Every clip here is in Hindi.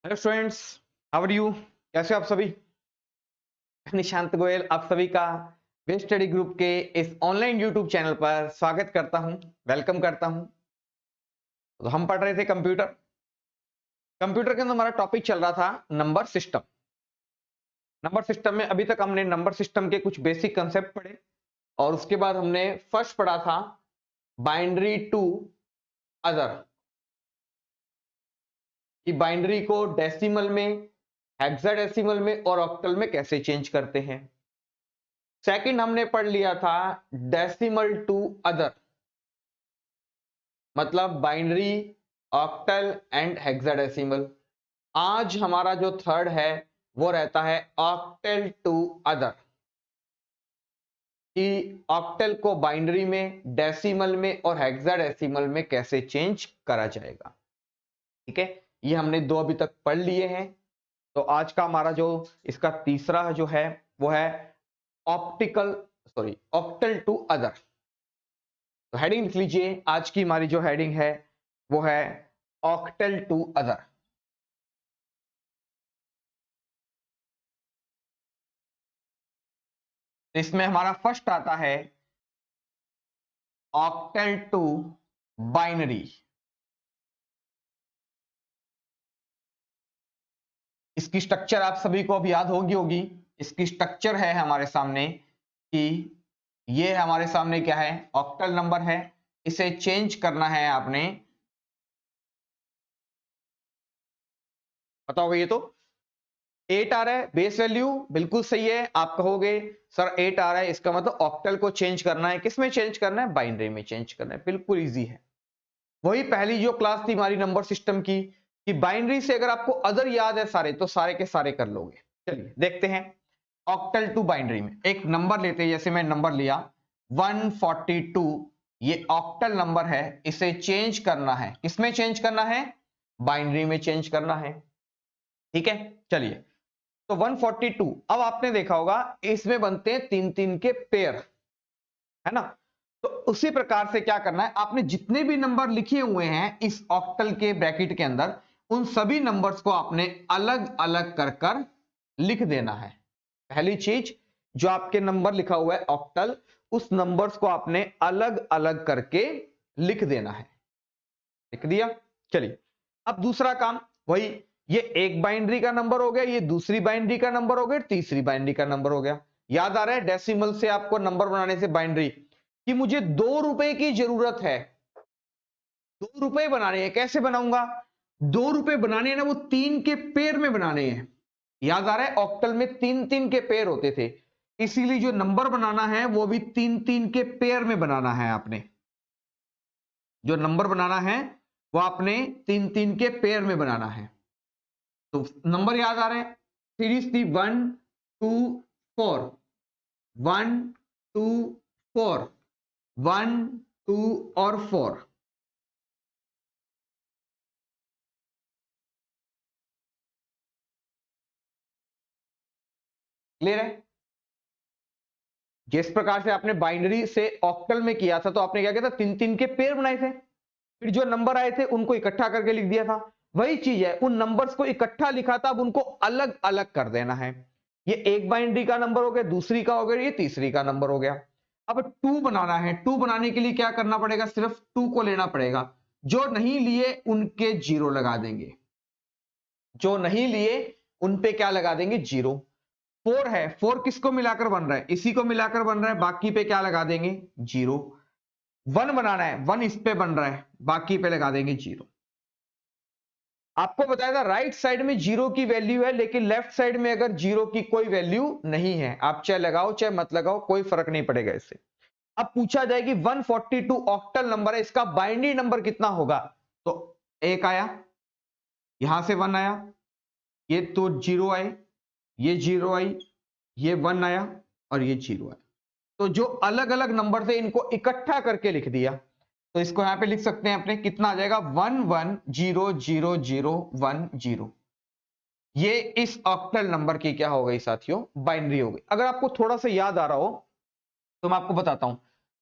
Hello students, how are you? कैसे हो आप सभी? निशांत गोयल आप सभी का बेस्ट स्टडी ग्रुप के इस ऑनलाइन यूट्यूब चैनल पर स्वागत करता हूं, वेलकम करता हूं। तो हम पढ़ रहे थे कंप्यूटर। कंप्यूटर के अंदर हमारा टॉपिक चल रहा था नंबर सिस्टम। नंबर सिस्टम में अभी तक हमने नंबर सिस्टम के कुछ बेसिक कंसेप्ट पढ़े और उसके बाद हमने फर्स्ट पढ़ा था बाइनरी टू अदर, कि बाइनरी को डेसिमल में, हेक्साडेसिमल में और ऑक्टल में कैसे चेंज करते हैं। सेकंड हमने पढ़ लिया था डेसिमल टू अदर, मतलब बाइनरी, ऑक्टल एंड हेक्साडेसिमल। आज हमारा जो थर्ड है वो रहता है ऑक्टल टू अदर, कि ऑक्टल को बाइनरी में, डेसिमल में और हेक्साडेसिमल में कैसे चेंज करा जाएगा। ठीक है, ये हमने दो अभी तक पढ़ लिए हैं। तो आज का हमारा जो इसका तीसरा जो है वो है ऑक्टल टू अदर। तो हेडिंग लिख लीजिए, आज की हमारी जो हेडिंग है वो है ऑक्टल टू अदर। इसमें हमारा फर्स्ट आता है ऑक्टल टू बाइनरी। इसकी स्ट्रक्चर आप सभी को अब याद होगी। इसकी स्ट्रक्चर है हमारे सामने कि ये हमारे सामने क्या है, ऑक्टल नंबर है, इसे चेंज करना है आपने। बताओ ये तो 8 आ रहा है बेस वैल्यू, बिल्कुल सही है। आप कहोगे सर 8 आ रहा है, इसका मतलब ऑक्टल को चेंज करना है। किस में चेंज करना है? बाइनरी में चेंज करना है। बिल्कुल इजी है। वही पहली जो क्लास थी हमारी नंबर सिस्टम की, कि बाइनरी से अगर आपको अदर याद है सारे, तो सारे के सारे कर लोगे। चलिए देखते हैं ऑक्टल टू बाइनरी में। एक नंबर लेते हैं, जैसे मैं नंबर लिया 142, ये ऑक्टल नंबर है, इसे चेंज करना है। किसमें चेंज करना है? बाइनरी में चेंज करना है। ठीक है, चलिए। तो 142, अब आपने देखा होगा इसमें बनते हैं तीन तीन के पेयर, है ना? तो उसी प्रकार से क्या करना है, आपने जितने भी नंबर लिखे हुए हैं इस ऑक्टल के ब्रैकेट के अंदर, उन सभी नंबर्स को आपने अलग अलग कर कर लिख देना है। पहली चीज, जो आपके नंबर लिखा हुआ है ऑक्टल, उस नंबर्स को आपने अलग अलग करके लिख देना है। लिख दिया। चलिए, अब दूसरा काम वही, ये एक बाइनरी का नंबर हो गया, ये दूसरी बाइनरी का नंबर हो गया, तीसरी बाइनरी का नंबर हो गया। याद आ रहा है डेसिमल से आपको नंबर बनाने से बाइनरी, कि मुझे 2 रुपए की जरूरत है, 2 रुपए बनाने हैं। कैसे बनाऊंगा? 2 रुपए बनाने हैं ना, वो 3 के पेयर में बनाने हैं। याद आ रहा है ऑक्टल में 3 3 के पेयर होते थे, इसीलिए जो नंबर बनाना है वो भी 3 3 के पेयर में बनाना है। आपने जो नंबर बनाना है वो आपने 3 3 के पेयर में बनाना है। तो नंबर याद आ रहे हैं, सीरीज थी 1 2 4, 1 2 4, 1 2 और 4। क्लियर है? जिस प्रकार से आपने बाइनरी से ऑक्टल में किया था, तो आपने क्या किया था, 3 3 के पेयर बनाए थे, फिर जो नंबर आए थे उनको इकट्ठा करके लिख दिया था। वही चीज है, उन नंबर्स को इकट्ठा लिखा था, अब उनको अलग अलग कर देना है। ये एक बाइनरी का नंबर हो गया, दूसरी का हो गया, ये तीसरी का नंबर हो गया। अब 2 बनाना है। 2 बनाने के लिए क्या करना पड़ेगा? सिर्फ 2 को लेना पड़ेगा। जो नहीं लिए उनके 0 लगा देंगे, जो नहीं लिए उन पे क्या लगा देंगे? 0। 4 है, 4 किसको मिलाकर बन रहा है? इसी को मिलाकर बन रहा है, बाकी पे क्या लगा देंगे? 0। 1 बनाना है, 1 इस पे बन रहा है, बाकी पे लगा देंगे 0। आपको बताया था राइट साइड में 0 की वैल्यू है, लेकिन लेफ्ट साइड में अगर 0 की कोई वैल्यू नहीं है, आप चाहे लगाओ चाहे मत लगाओ, कोई फर्क नहीं पड़ेगा इससे। अब पूछा जाए कि 142 ऑक्टल नंबर है, इसका बाइनरी नंबर कितना होगा? तो 1 आया, यहां से 1 आया, ये तो 0 आए, ये 0 आई, ये 1 आया और ये 0 आया। तो जो अलग अलग नंबर थे इनको इकट्ठा करके लिख दिया। तो इसको यहां पे लिख सकते हैं अपने, कितना आ जाएगा? 110001 0। ये इस ऑक्टल नंबर की क्या हो गई साथियों? बाइनरी हो गई। अगर आपको थोड़ा सा याद आ रहा हो तो मैं आपको बताता हूं,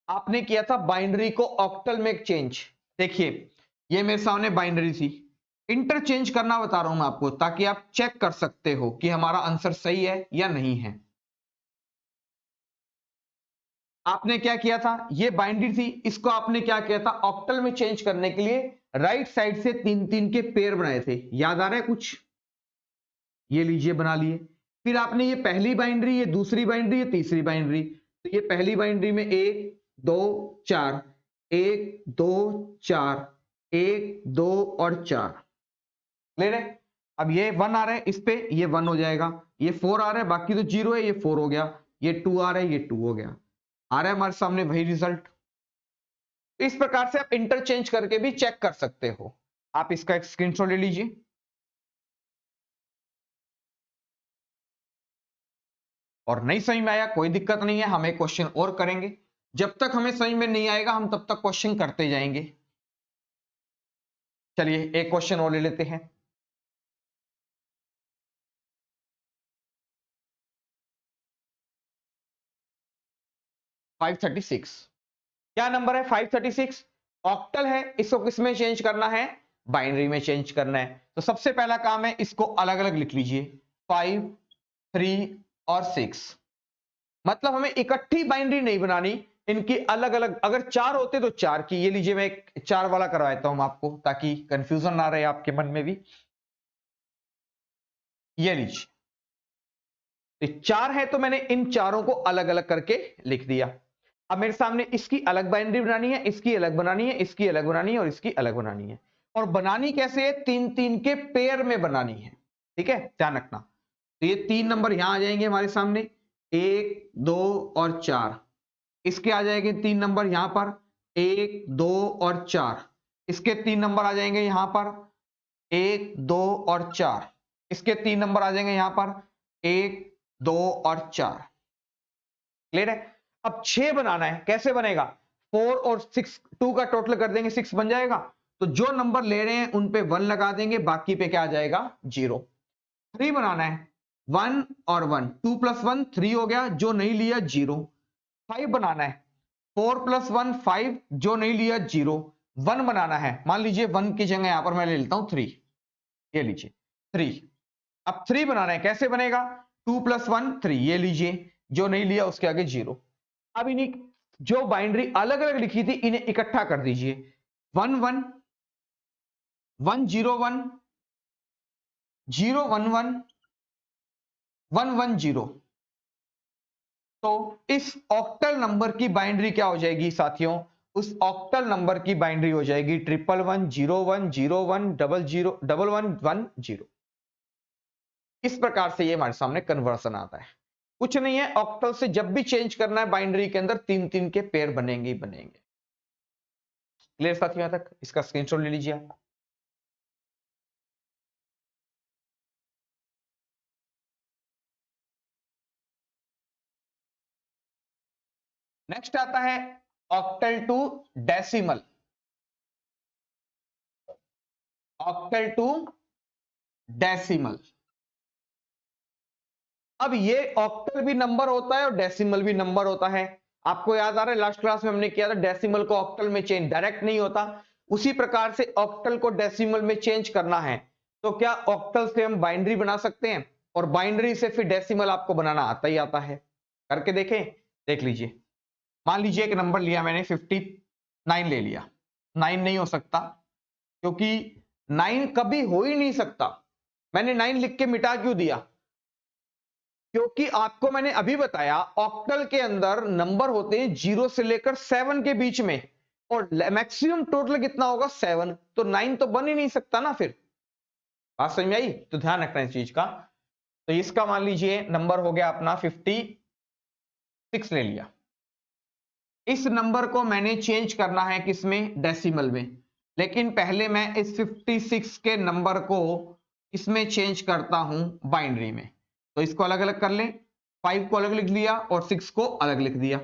आपने किया था बाइनरी को ऑक्टल में चेंज। देखिए, ये मेरे सामने बाइनरी थी, इंटरचेंज करना बता रहा हूं मैं आपको, ताकि आप चेक कर सकते हो कि हमारा आंसर सही है या नहीं है। आपने क्या किया था, ये बाइनरी थी, इसको आपने क्या किया था, ऑक्टल में चेंज करने के लिए राइट साइड से 3-3 के पेयर बनाए थे। याद आ रहा है कुछ? ये लीजिए बना लिए। फिर आपने ये पहली बाइनरी, ये दूसरी बाइनरी, ये तीसरी बाइनरी। तो ये पहली बाइनरी में 1 2 4, 1 2 4, 1 2 और 4 ले रहे। अब ये 1 आ रहा है, इस पे ये 1 हो जाएगा, ये 4 आ रहा है, बाकी तो 0 है, ये 4 हो गया, ये 2 आ रहा है, ये 2 हो गया। आ रहा है हमारे सामने वही रिजल्ट। तो इस प्रकार से आप इंटरचेंज करके भी चेक कर सकते हो। आप इसका एक स्क्रीनशॉट ले लीजिए। और नहीं समझ में आया कोई दिक्कत नहीं है, हम एक क्वेश्चन और करेंगे। जब तक हमें समझ में नहीं आएगा हम तब तक क्वेश्चन करते जाएंगे। चलिए एक क्वेश्चन और ले लेते हैं। फाइव 36 क्या नंबर है? 536 ऑक्टल है, इसको किसमें चेंज करना है? बाइनरी में चेंज करना है। तो सबसे पहला काम है, इसको अलग अलग लिख लीजिए, 5 3 और 6। मतलब हमें इकट्ठी बाइनरी नहीं बनानी, इनकी अलग अलग। अगर 4 होते तो 4 की, ये लीजिए मैं एक 4 वाला करवाता हूं आपको, ताकि कंफ्यूजन ना रहे आपके मन में भी। ये लीजिए, तो 4 है तो मैंने इन चारों को अलग अलग करके लिख दिया। अब मेरे सामने इसकी अलग बाइनरी बनानी है, इसकी अलग बनानी है, इसकी अलग बनानी है और इसकी अलग बनानी है। और बनानी कैसे है? 3-3 के पेयर में बनानी है। ठीक है, ध्यान रखना। तो ये 3 नंबर यहां आ जाएंगे हमारे सामने, 1 2 और 4। इसके आ जाएंगे 3 नंबर यहां पर, 1 2 और 4। इसके 3 नंबर आ जाएंगे यहां पर, 1 2 और 4। इसके 3 नंबर आ जाएंगे यहां पर, 1 2 और 4। क्लियर है? अब 6 बनाना है, कैसे बनेगा? 4 और 6, 2 का टोटल कर देंगे, 6 बन जाएगा। तो जो नंबर ले रहे हैं उन पे 1 लगा देंगे, बाकी पे क्या आ जाएगा? 0। 3 बनाना है, 1 और 1, 2 + 1 3 हो गया, जो नहीं लिया 0। 5 बनाना है, 4 + 1 5, जो नहीं लिया 0। 1 बनाना है, मान लीजिए 1 की जगह यहां पर मैं ले लेता हूं 3, ये लीजिए 3। अब 3 बनाना है, कैसे बनेगा? 2 + 1 3, ये लीजिए, जो नहीं लिया उसके आगे 0। अब इन्हीं जो बाइनरी अलग अलग लिखी थी इन्हें इकट्ठा कर दीजिए, 1 1 1 0 1 0 1 1 1 1 0। तो इस ऑक्टल नंबर की बाइनरी क्या हो जाएगी साथियों? उस ऑक्टल नंबर की बाइनरी हो जाएगी 111 01 01 00 11 1 0। इस प्रकार से ये हमारे सामने कन्वर्सन आता है। कुछ नहीं है, ऑक्टल से जब भी चेंज करना है बाइनरी के अंदर 3-3 के पेयर बनेंगे ही बनेंगे। क्लियर साथियों? यहां तक इसका स्क्रीनशॉट ले लीजिए आप। नेक्स्ट आता है octal to decimal. Octal to decimal. अब ये ऑक्टल भी नंबर होता है और डेसिमल भी नंबर होता है। आपको याद आ रहा है लास्ट क्लास में हमने किया था, डेसिमल को ऑक्टल में चेंज डायरेक्ट नहीं होता। उसी प्रकार से ऑक्टल को डेसिमल में चेंज करना है तो क्या ऑक्टल से हम बाइनरी बना सकते हैं, और बाइनरी से फिर डेसिमल आपको बनाना आता ही आता है। करके देखें, देख लीजिए। मान लीजिए एक नंबर लिया मैंने 59 ले लिया। 9 नहीं हो सकता, क्योंकि 9 कभी हो ही नहीं सकता। मैंने 9 लिख के मिटा क्यों दिया? क्योंकि आपको मैंने अभी बताया ऑक्टल के अंदर नंबर होते हैं 0 से लेकर 7 के बीच में, और मैक्सिमम टोटल कितना होगा? 7। तो 9 तो बन ही नहीं सकता ना फिर। बात समझ में आई? तो ध्यान रखना इस चीज का। तो इसका मान लीजिए नंबर हो गया अपना 56 ले लिया। इस नंबर को मैंने चेंज करना है किसमें? डेसिमल में। लेकिन पहले मैं इस 56 के नंबर को इसमें चेंज करता हूं बाइनरी में। तो इसको अलग अलग कर लें, 5 को अलग लिख लिया और 6 को अलग लिख दिया।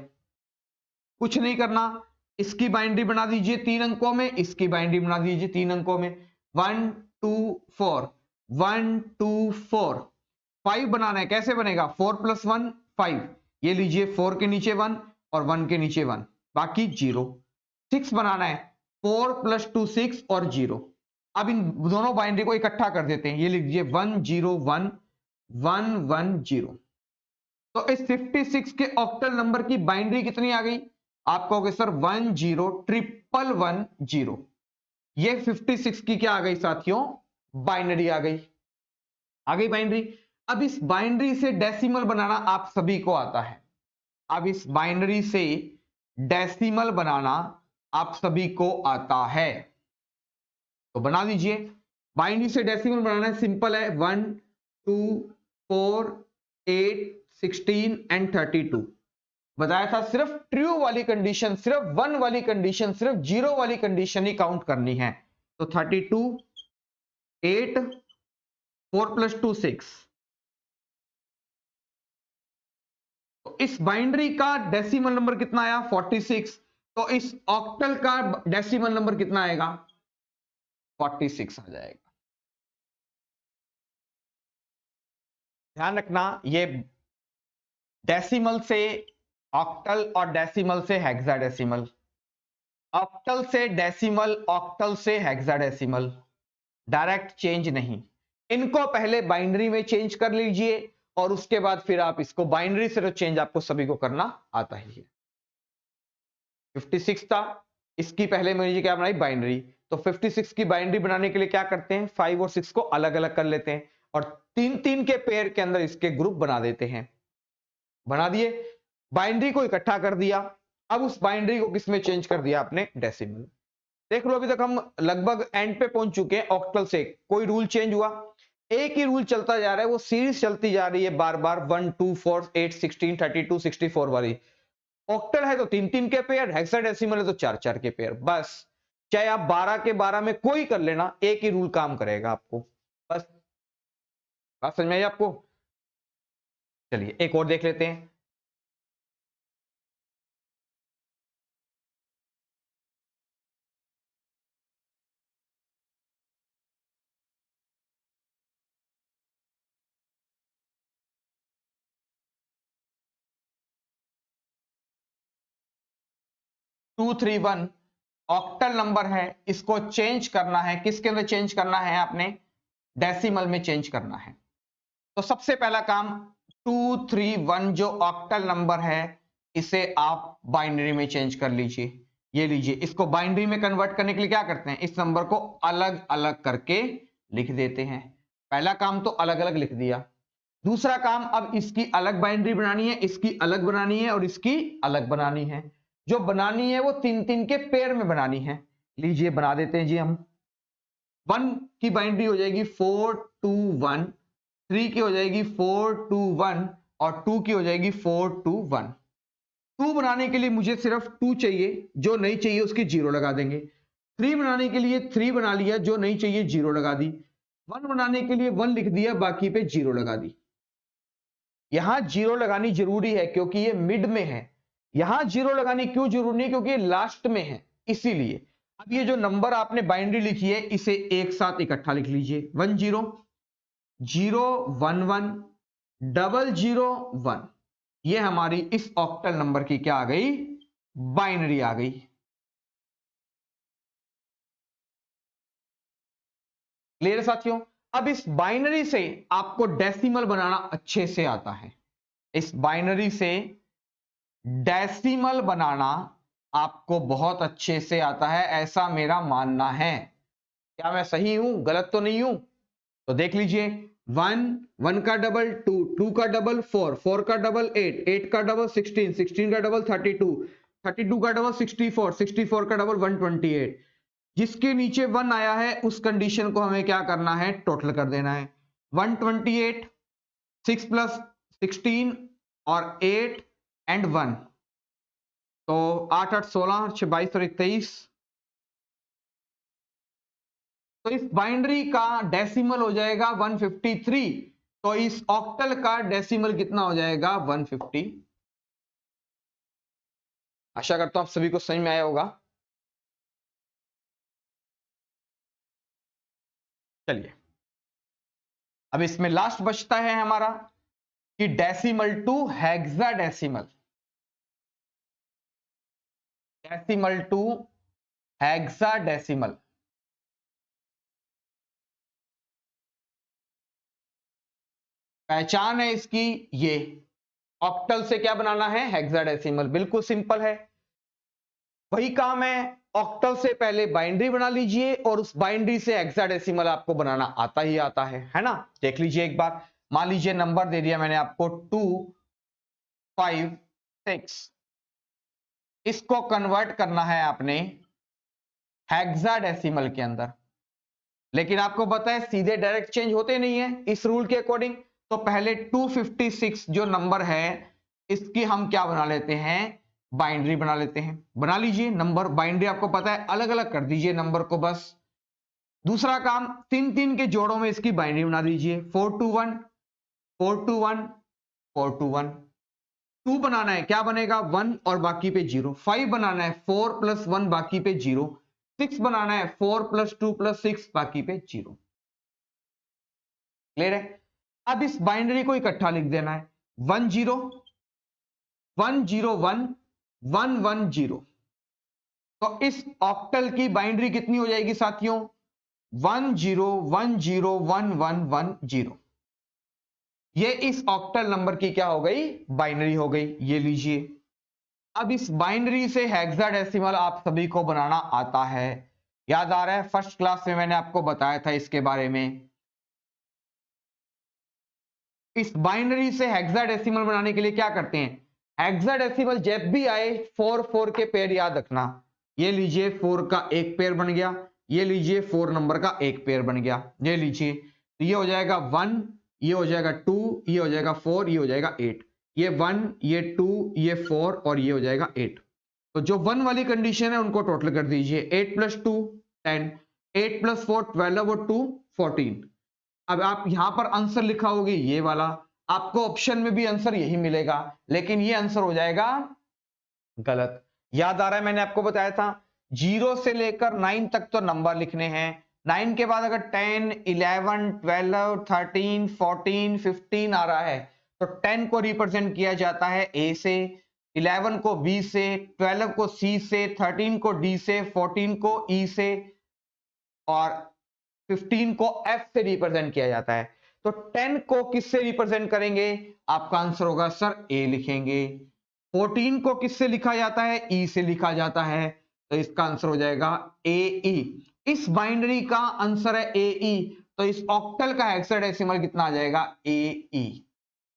कुछ नहीं करना, इसकी बाइनरी बना दीजिए 3 अंकों में, इसकी बाइनरी बना दीजिए 3 अंकों में, 1 2 4 1 2 4। 5 बनाना है, कैसे बनेगा? 4 + 1 5, ये लीजिए 4 के नीचे 1 और 1 के नीचे 1, बाकी 0। 6 बनाना है, 4 + 2 6 और 0। अब इन दोनों बाइनरी को इकट्ठा कर देते हैं, ये लिख दीजिए 101 110। तो इस 56 के ऑक्टल नंबर की बाइनरी कितनी आ गई? आप कहोगे सर 101110। ये 56 की क्या आ गई साथियों? बाइनरी आ गई। आ गई बाइनरी। अब इस बाइनरी से डेसिमल बनाना आप सभी को आता है। अब इस बाइनरी से डेसिमल बनाना आप सभी को आता है, तो बना दीजिए। बाइनरी से डेसिमल बनाना है, सिंपल है। 1 2 4 8 16 एंड 32। बताया था सिर्फ ट्रू वाली कंडीशन, सिर्फ 1 वाली कंडीशन, सिर्फ 0 वाली कंडीशन ही काउंट करनी है। तो 32 8 4 + 2 6। तो इस बाइनरी का डेसिमल नंबर कितना आया? 46। तो इस ऑक्टल का डेसिमल नंबर कितना आएगा? 46 आ जाएगा। ध्यान रखना, ये डेसिमल से ऑक्टल और डेसिमल से हेक्साडेसिमल, ऑक्टल से डेसिमल, ऑक्टल से हेक्साडेसिमल, डायरेक्ट चेंज नहीं। इनको पहले बाइनरी में चेंज कर लीजिए और उसके बाद फिर आप इसको बाइनरी से, तो चेंज आपको सभी को करना आता ही है। 56 था, इसकी पहले मुझे क्या बनाई? बाइनरी। तो 56 की बाइनरी बनाने के लिए क्या करते हैं? 5 और 6 को अलग अलग कर लेते हैं और 3-3 के पेयर के अंदर इसके ग्रुप बना देते हैं। बना दिए, बाइनरी को इकट्ठा कर दिया। अब उस बाइनरी को किसमें चेंज कर दिया आपने? डेसिमल। देख लो, अभी तक हम लगभग एंड पे पहुंच चुके हैं। ऑक्टल से कोई रूल चेंज हुआ? एक ही रूल चलता जा रहा है, वो सीरीज चलती जा रही है बार बार, 1 2 4 8 16 32 64 वाली। ऑक्टल है तो 3-3 के पेयर, हेक्साडेसिमल है तो 4-4 के पेयर। बस चाहे आप 12 के 12 में कोई कर लेना, एक ही रूल काम करेगा आपको। बस बात समझ में आई आपको? चलिए एक और देख लेते हैं। 231 ऑक्टल नंबर है, इसको चेंज करना है। किसके अंदर चेंज करना है आपने? डेसिमल में चेंज करना है। तो सबसे पहला काम, 231 जो ऑक्टल नंबर है, इसे आप बाइनरी में चेंज कर लीजिए। ये लीजिए, इसको बाइनरी में कन्वर्ट करने के लिए क्या करते हैं? इस नंबर को अलग अलग करके लिख देते हैं। पहला काम तो अलग अलग लिख दिया। दूसरा काम, अब इसकी अलग बाइनरी बनानी है, इसकी अलग बनानी है और इसकी अलग बनानी है। जो बनानी है वो 3-3 के पेयर में बनानी है। लीजिए बना देते हैं जी हम। 1 की बाइनरी हो जाएगी 421, 3 की हो जाएगी 421 और 2 की हो जाएगी 421। 2 बनाने के लिए मुझे सिर्फ 2 चाहिए, जो नहीं चाहिए उसकी 0 लगा देंगे। 3 बनाने के लिए 3 बना लिया, जो नहीं चाहिए 0 लगा दी। 1 बनाने के लिए 1 लिख दिया, बाकी पे 0 लगा दी। यहां 0 लगानी जरूरी है क्योंकि ये मिड में है। यहां 0 लगानी क्यों जरूरी है? क्योंकि ये लास्ट में है, इसीलिए। अब ये जो नंबर आपने बाइनरी लिखी है, इसे एक साथ इकट्ठा लिख लीजिए। 10 0 1 1 0 1। ये हमारी इस ऑक्टल नंबर की क्या आ गई? बाइनरी आ गई। क्लियर है साथियों? अब इस बाइनरी से आपको डेसिमल बनाना अच्छे से आता है। इस बाइनरी से डेसिमल बनाना आपको बहुत अच्छे से आता है, ऐसा मेरा मानना है। क्या मैं सही हूं? गलत तो नहीं हूं? तो देख लीजिए, 1 1 का डबल 2, 2 का डबल 4, 4 का डबल 8, 8 का डबल 16, 16 का डबल 32, 32 का डबल 64, 64 का डबल 128। जिसके नीचे 1 आया है उस कंडीशन को हमें क्या करना है? टोटल कर देना है। 128, 6 + 16 और 8 एंड 1, तो 8 8 16, 22 और 23। तो इस बाइनरी का डेसिमल हो जाएगा 153। तो इस ऑक्टल का डेसिमल कितना हो जाएगा? 150। आशा करता हूं आप सभी को समझ में आया होगा। चलिए, अब इसमें लास्ट बचता है हमारा कि decimal to hexadecimal. Decimal to hexadecimal. पहचान है इसकी ये, ऑक्टल से क्या बनाना है, हेक्साडेसिमल, बिल्कुल सिंपल है। वही काम है, ऑक्टल से पहले बाइनरी बना लीजिए और उस बाइनरी से हेक्साडेसिमल आपको बनाना आता ही आता है ना। देख लीजिए एक बार, मान लीजिए नंबर दे दिया मैंने आपको 2 5 6, इसको कन्वर्ट करना है आपने हेक्साडेसिमल के अंदर, लेकिन आपको पता है सीधे डायरेक्ट चेंज होते नहीं है इस रूल के अकॉर्डिंग। तो पहले 256 जो नंबर है इसकी हम क्या बना लेते हैं, बाइनरी बना लेते हैं। बना लीजिए नंबर बाइनरी, आपको पता है अलग अलग कर दीजिए नंबर को बस। दूसरा काम, 3 के जोड़ों में इसकी बाइनरी बना दीजिए, 4 2 1 4 2 1 4 2 1। 2 बनाना है, क्या बनेगा 1 और बाकी पे 0। 5 बनाना है 4 + 1 बाकी पे 0। 6 बनाना है 4 + 2 + 6 बाकी पे 0। क्लियर है। अब इस बाइनरी को इकट्ठा लिख देना है, 1 0 1 0 1 1 1 0। तो इस ऑक्टल की बाइनरी कितनी हो जाएगी साथियों, 1 0 1 0 1 1 1 0। ये इस ऑक्टल नंबर की क्या हो गई, बाइनरी हो गई। ये लीजिए, अब इस बाइनरी से हेक्साडेसिमल आप सभी को बनाना आता है, याद आ रहा है, फर्स्ट क्लास में मैंने आपको बताया था इसके बारे में। इस बाइनरी से हेक्साडेसिमल बनाने के लिए क्या करते हैं, हेक्साडेसिमल जब भी आए 4 4 के पेयर याद रखना। ये लीजिए 4 का एक पेयर बन गया, ये लीजिए 4 नंबर का एक पेयर बन गया। ये लीजिए, तो ये हो जाएगा 1, ये हो जाएगा 2, ये हो जाएगा 4, ये हो जाएगा 8। ये 1, ये 2, ये 4 और ये हो जाएगा 8। तो जो 1 वाली कंडीशन है उनको टोटल कर दीजिए, 8 + 2 10, 8 + 4 12 और 2 14। अब आप यहां पर आंसर लिखा होगी ये वाला, आपको ऑप्शन में भी आंसर यही मिलेगा, लेकिन ये आंसर हो जाएगा गलत। याद आ रहा है, मैंने आपको बताया था 0 से लेकर 9 तक तो नंबर लिखने हैं। 9 के बाद अगर 10 11 12 13 14 15 आ रहा है तो 10 को रिप्रेजेंट किया जाता है ए से, 11 को बी से, 12 को सी से, 13 को डी से, 14 को ई से और 15 को एफ से रिप्रेजेंट किया जाता है। तो 10 को किससे रिप्रेजेंट करेंगे, आपका आंसर होगा सर ए लिखेंगे। 14 को किससे लिखा जाता है, ई से लिखा जाता है, तो इसका आंसर हो जाएगा ए ई। इस बाइनरी का आंसर है ए ई, तो इस ऑक्टल का हेक्साडेसिमल कितना आ जाएगा, ए ई।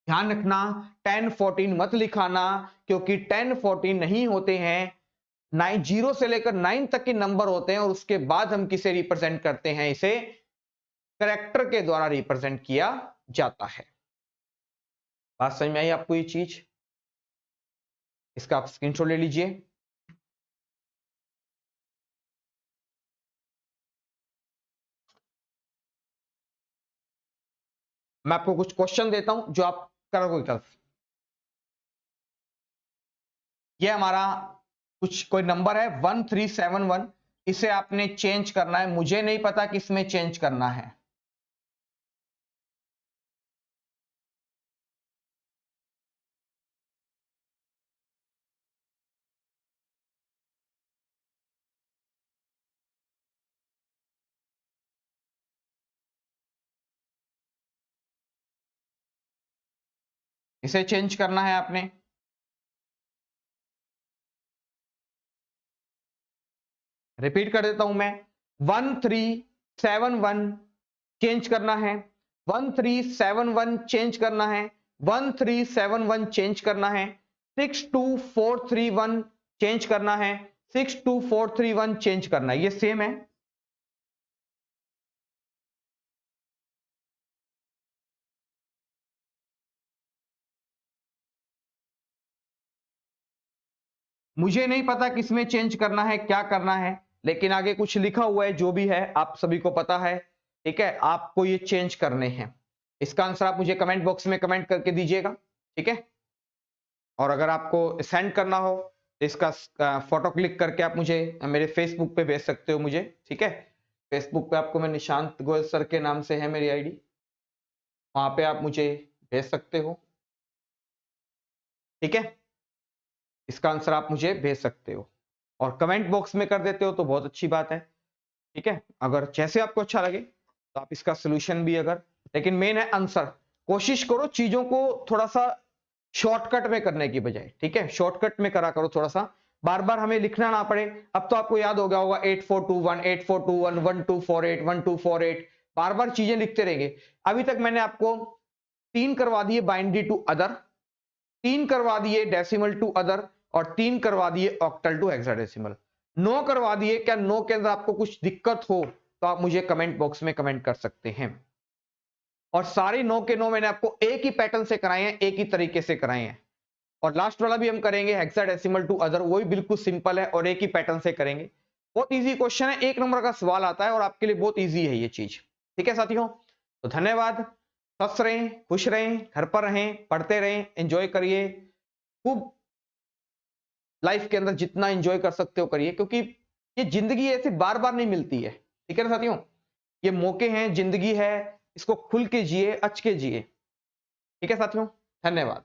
ध्यान रखना 10 14 मत लिखाना, क्योंकि 10 14 नहीं होते हैं, 9 0 से लेकर 9 तक के नंबर होते हैं और उसके बाद हम किसे रिप्रेजेंट करते हैं, इसे कैरेक्टर के द्वारा रिप्रेजेंट किया जाता है। बात समझ में आई आपको ये चीज, इसका आप स्क्रीनशॉट ले लीजिए। मैं आपको कुछ क्वेश्चन देता हूं जो आप करोगे कल। ये हमारा कुछ कोई नंबर है 1371, इसे आपने चेंज करना है, मुझे नहीं पता किसमें चेंज करना है। इसे चेंज करना है आपने, रिपीट कर देता हूं मैं, 1371 चेंज करना है, 1371 चेंज करना है, 1371 चेंज करना है, 62431 चेंज करना है, 62431 चेंज करना है, ये सेम है। मुझे नहीं पता किसमें चेंज करना है, क्या करना है, लेकिन आगे कुछ लिखा हुआ है, जो भी है आप सभी को पता है, ठीक है, आपको ये चेंज करने हैं। इसका आंसर आप मुझे कमेंट बॉक्स में कमेंट करके दीजिएगा, ठीक है। और अगर आपको सेंड करना हो तो इसका फोटो क्लिक करके आप मुझे मेरे फेसबुक पे भेज सकते हो मुझे, ठीक है। फेसबुक पे आपको मैं निशांत गोयल सर के नाम से है मेरी आईडी, वहां पे आप मुझे भेज सकते हो, ठीक है। इसका आंसर आप मुझे भेज सकते हो और कमेंट बॉक्स में कर देते हो तो बहुत अच्छी बात है, ठीक है। अगर जैसे आपको अच्छा लगे तो आप इसका सोल्यूशन भी, अगर, लेकिन मेन है आंसर, कोशिश करो चीजों को थोड़ा सा शॉर्टकट में करने की बजाय, ठीक है, शॉर्टकट में करा करो थोड़ा सा, बार बार हमें लिखना ना पड़े। अब तो आपको याद हो गया होगा 8421 8421 1248 1248, बार बार चीजें लिखते रहेंगे। अभी तक मैंने आपको 3 करवा दिए बाइनरी टू अदर, 3 करवा दिए डेसिमल टू अदर, और 3 करवा दिए ऑक्टल टू हेक्साडेसिमल। 9 करवा दिए। क्या 9 के अंदर आपको कुछ दिक्कत हो तो आप मुझे कमेंट बॉक्स में कमेंट कर सकते हैं। और सारे 9 के 9 मैंने आपको एक ही पैटर्न से कराए हैं, एक ही तरीके से कराए हैं। और लास्ट वाला भी हम करेंगे हेक्साडेसिमल टू अदर, वो भी बिल्कुल सिंपल है और एक ही पैटर्न से करेंगे। बहुत इजी क्वेश्चन है, 1 नंबर का सवाल आता है और आपके लिए बहुत इजी है ये चीज। ठीक है साथियों, तो धन्यवाद। स्वस्थ रहें, खुश रहें, घर पर रहें, पढ़ते रहें, एंजॉय करिए खूब, लाइफ के अंदर जितना एंजॉय कर सकते हो करिए, क्योंकि ये जिंदगी ऐसे बार बार नहीं मिलती है। ठीक है ना साथियों, ये मौके हैं, जिंदगी है, इसको खुल के जिए, अच के जिए। ठीक है साथियों, धन्यवाद।